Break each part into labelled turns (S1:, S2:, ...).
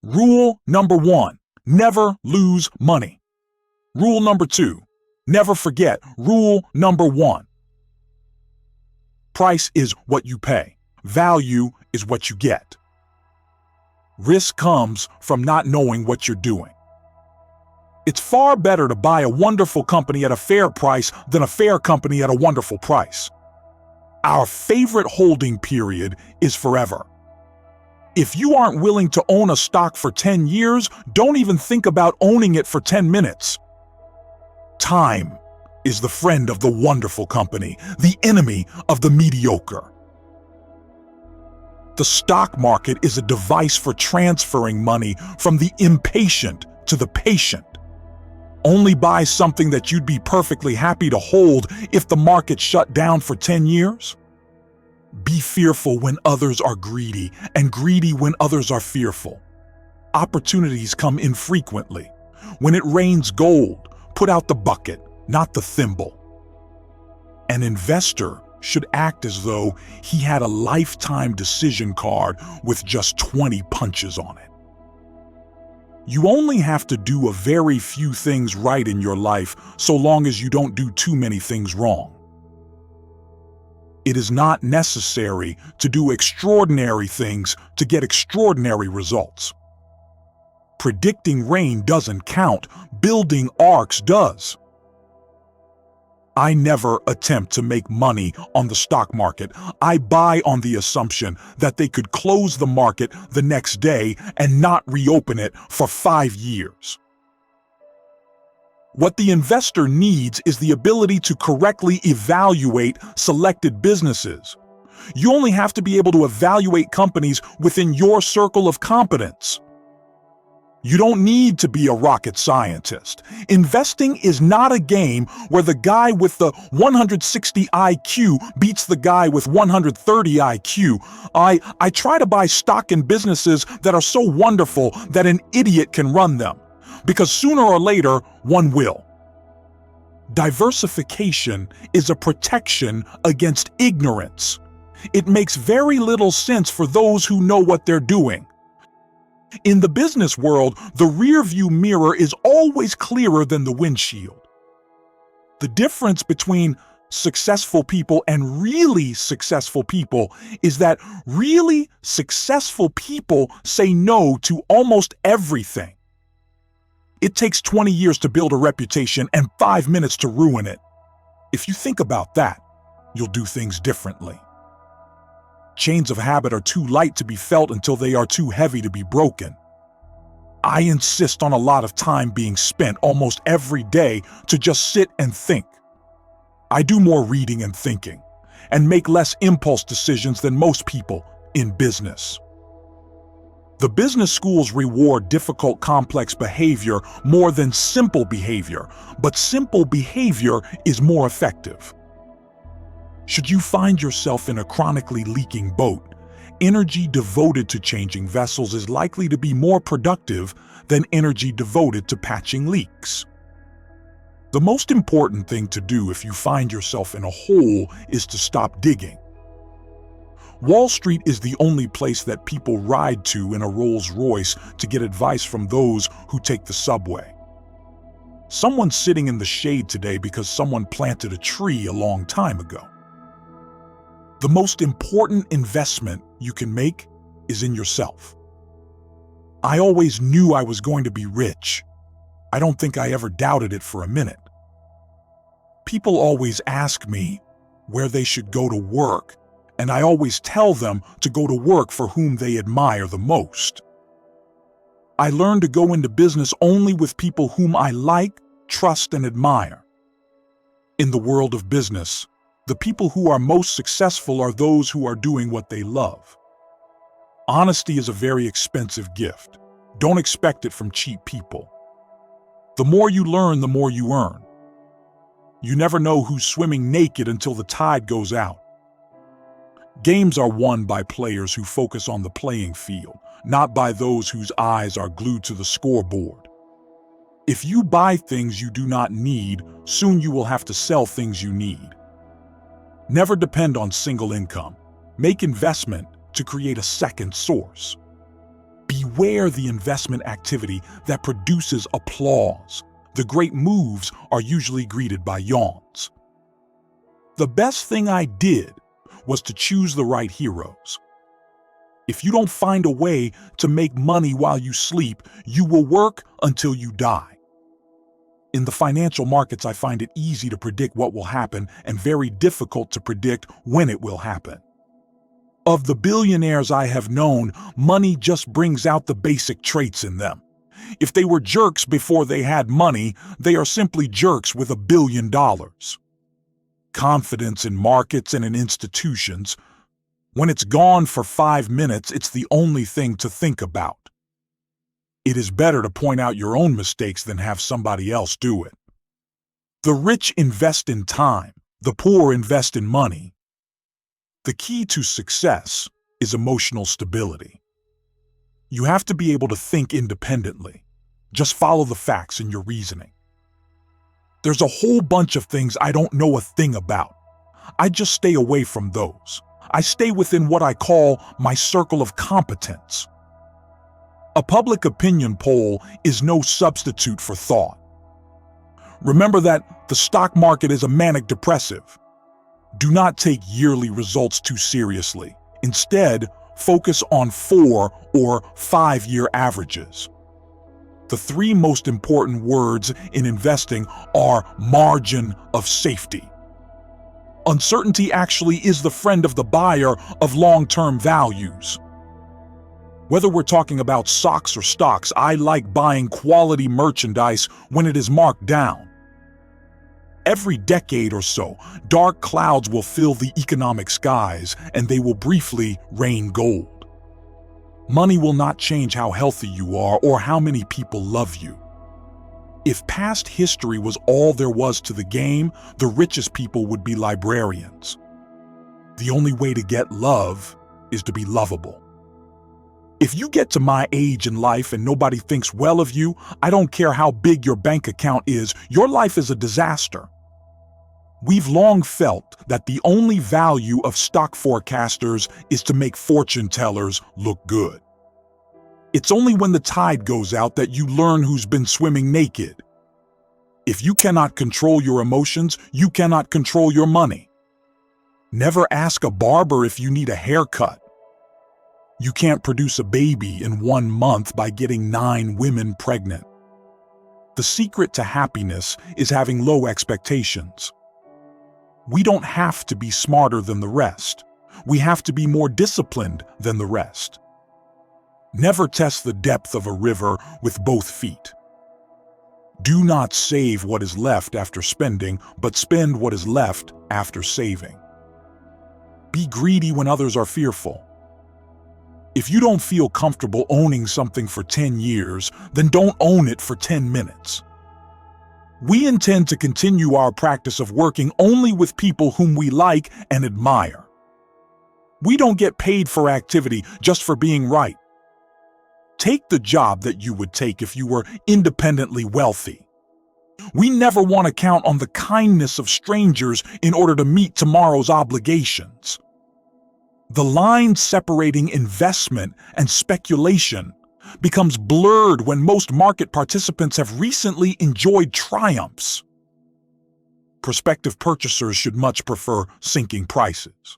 S1: Rule number 1, never lose money. Rule number 2, never forget rule number 1. Price is what you pay. Value is what you get. Risk comes from not knowing what you're doing. It's far better to buy a wonderful company at a fair price than a fair company at a wonderful price. Our favorite holding period is forever. If you aren't willing to own a stock for 10 years, don't even think about owning it for 10 minutes. Time is the friend of the wonderful company, the enemy of the mediocre. The stock market is a device for transferring money from the impatient to the patient. Only buy something that you'd be perfectly happy to hold if the market shut down for 10 years. Be fearful when others are greedy, and greedy when others are fearful. Opportunities come infrequently. When it rains gold, put out the bucket, not the thimble. An investor should act as though he had a lifetime decision card with just 20 punches on it. You only have to do a very few things right in your life so long as you don't do too many things wrong. It is not necessary to do extraordinary things to get extraordinary results. Predicting rain doesn't count. Building arcs does. I never attempt to make money on the stock market. I buy on the assumption that they could close the market the next day and not reopen it for 5 years. What the investor needs is the ability to correctly evaluate selected businesses. You only have to be able to evaluate companies within your circle of competence. You don't need to be a rocket scientist. Investing is not a game where the guy with the 160 IQ beats the guy with 130 IQ. I try to buy stock in businesses that are so wonderful that an idiot can run them, because sooner or later, one will. Diversification is a protection against ignorance. It makes very little sense for those who know what they're doing. In the business world, the rearview mirror is always clearer than the windshield. The difference between successful people and really successful people is that really successful people say no to almost everything. It takes 20 years to build a reputation and 5 minutes to ruin it. If you think about that, you'll do things differently. Chains of habit are too light to be felt until they are too heavy to be broken. I insist on a lot of time being spent almost every day to just sit and think. I do more reading and thinking, and make less impulse decisions than most people in business. The business schools reward difficult, complex behavior more than simple behavior, but simple behavior is more effective. Should you find yourself in a chronically leaking boat, energy devoted to changing vessels is likely to be more productive than energy devoted to patching leaks. The most important thing to do if you find yourself in a hole is to stop digging. Wall Street is the only place that people ride to in a Rolls Royce to get advice from those who take the subway. Someone's sitting in the shade today because someone planted a tree a long time ago. The most important investment you can make is in yourself. I always knew I was going to be rich. I don't think I ever doubted it for a minute. People always ask me where they should go to work, and I always tell them to go to work for whom they admire the most. I learned to go into business only with people whom I like, trust, and admire. In the world of business, the people who are most successful are those who are doing what they love. Honesty is a very expensive gift. Don't expect it from cheap people. The more you learn, the more you earn. You never know who's swimming naked until the tide goes out. Games are won by players who focus on the playing field, not by those whose eyes are glued to the scoreboard. If you buy things you do not need, soon you will have to sell things you need. Never depend on single income. Make investment to create a second source. Beware the investment activity that produces applause. The great moves are usually greeted by yawns. The best thing I did was to choose the right heroes. If you don't find a way to make money while you sleep, you will work until you die. In the financial markets, I find it easy to predict what will happen and very difficult to predict when it will happen. Of the billionaires I have known, money just brings out the basic traits in them. If they were jerks before they had money, they are simply jerks with $1 billion. Confidence in markets and in institutions. When it's gone for 5 minutes, it's the only thing to think about. It is better to point out your own mistakes than have somebody else do it. The rich invest in time, the poor invest in money. The key to success is emotional stability. You have to be able to think independently. Just follow the facts in your reasoning. There's a whole bunch of things I don't know a thing about. I just stay away from those. I stay within what I call my circle of competence. A public opinion poll is no substitute for thought. Remember that the stock market is a manic depressive. Do not take yearly results too seriously. Instead, focus on 4 or 5-year averages. The 3 most important words in investing are margin of safety. Uncertainty actually is the friend of the buyer of long-term values. Whether we're talking about socks or stocks, I like buying quality merchandise when it is marked down. Every decade or so, dark clouds will fill the economic skies, and they will briefly rain gold. Money will not change how healthy you are or how many people love you. If past history was all there was to the game, the richest people would be librarians. The only way to get love is to be lovable. If you get to my age in life and nobody thinks well of you, I don't care how big your bank account is, your life is a disaster. We've long felt that the only value of stock forecasters is to make fortune tellers look good. It's only when the tide goes out that you learn who's been swimming naked. If you cannot control your emotions, you cannot control your money. Never ask a barber if you need a haircut. You can't produce a baby in 1 month by getting 9 women pregnant. The secret to happiness is having low expectations. We don't have to be smarter than the rest. We have to be more disciplined than the rest. Never test the depth of a river with both feet. Do not save what is left after spending, but spend what is left after saving. Be greedy when others are fearful. If you don't feel comfortable owning something for 10 years, then don't own it for 10 minutes. We intend to continue our practice of working only with people whom we like and admire. We don't get paid for activity just for being right. Take the job that you would take if you were independently wealthy. We never want to count on the kindness of strangers in order to meet tomorrow's obligations. The line separating investment and speculation becomes blurred when most market participants have recently enjoyed triumphs. Prospective purchasers should much prefer sinking prices.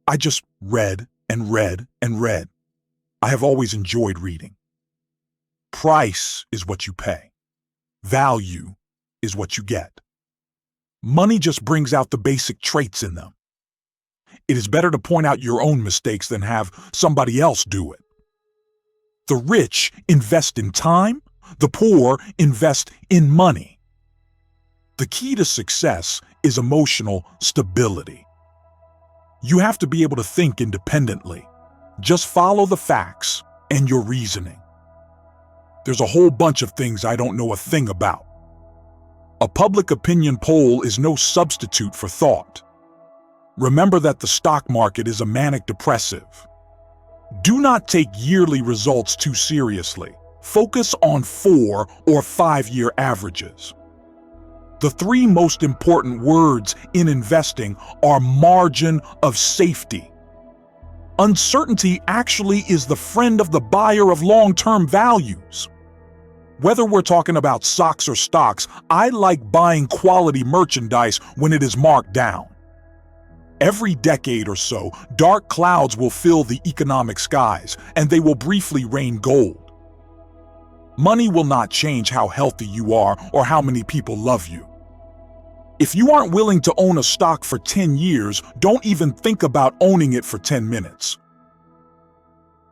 S1: I just read and read and read. I have always enjoyed reading. Price is what you pay. Value is what you get. Money just brings out the basic traits in them. It is better to point out your own mistakes than have somebody else do it. The rich invest in time, the poor invest in money. The key to success is emotional stability. You have to be able to think independently. Just follow the facts and your reasoning. There's a whole bunch of things I don't know a thing about. A public opinion poll is no substitute for thought. Remember that the stock market is a manic depressive. Do not take yearly results too seriously. Focus on 4 or 5-year averages. The 3 most important words in investing are margin of safety. Uncertainty actually is the friend of the buyer of long-term values. Whether we're talking about stocks or stocks, I like buying quality merchandise when it is marked down. Every decade or so, dark clouds will fill the economic skies, and they will briefly rain gold. Money will not change how healthy you are or how many people love you. If you aren't willing to own a stock for 10 years, don't even think about owning it for 10 minutes.